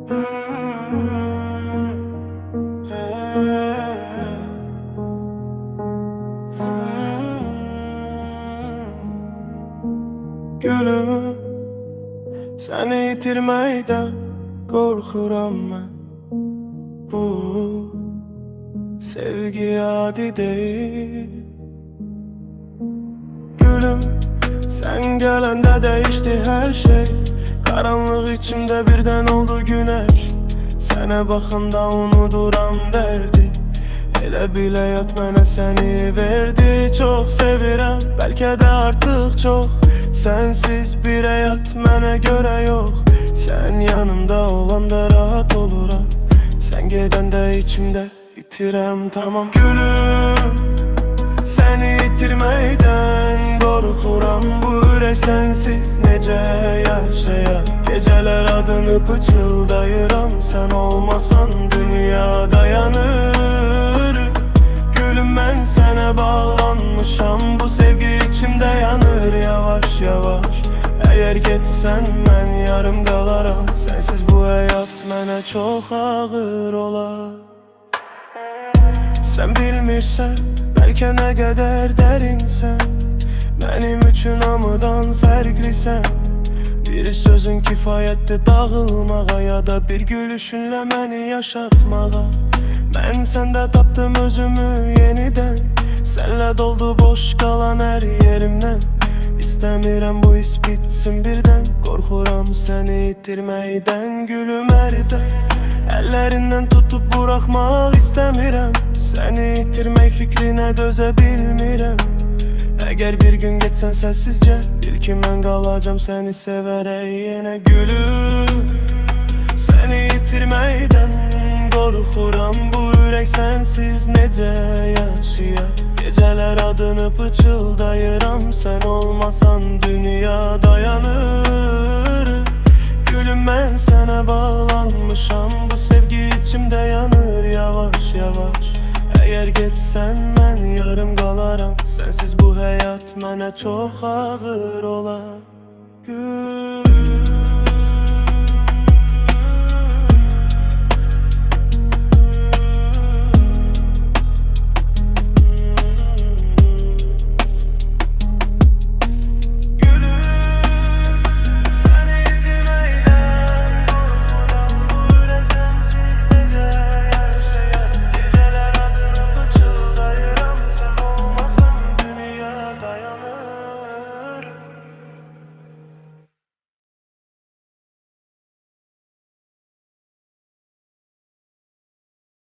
Gülüm, seni yitirmeyden korkuram ben. Bu sevgi adi değil. Gülüm, sen gelende değişti her şey. Karanlık içimde birden oldu güneş. Sana bakanda unuduram derdi. Elə bile yat mənə seni verdi. Çok sevirəm, belki de artık çok. Sensiz bir hayat mənə göre yok. Sen yanımda olanda rahat oluram. Sen gedəndə içimde itirəm tamam. Gülüm, seni itirmeyden korkuram. Bu ürək sensiz necə yaşayar. Geceler adını pıçıldayıram. Sen olmasan dünya dayanır. Gülüm, ben sana bağlanmışam. Bu sevgi içimde yanır yavaş yavaş. Eğer geçsen ben yarım kalaram. Sensiz bu hayat mənə çok ağır olar. Sen bilmirsen belki ne kadar derinsen. Benim üçün hamıdan fərqlisən. Bir sözün kifayətdir dağılmağa. Ya da bir gülüşünlə məni yaşatmağa. Ben sende taptım özümü yeniden. Senle doldu boş kalan her yerimden. İstəmirəm bu his bitsin birden. Korkuram seni itirmeyden gülüm erden. Ellerinden tutup bırakmak istəmirəm. Seni itirmək fikrine dözə bilmirəm. Eğer bir gün geçsen sessizce, bil ki mən qalacam seni severək yenə gülüm. Seni itirmeyden korkuram. Bu ürək sensiz necə yaşayar. Geceler adını pıçıldayıram. Sen olmasan dünya dayanır. Gülüm, ben sana bağlanmışam. Bu sevgi içimde yanır yavaş yavaş. Eğer geçsen ben yarım kalaram. Sensiz bu hayat mənə çok ağır olar. Gül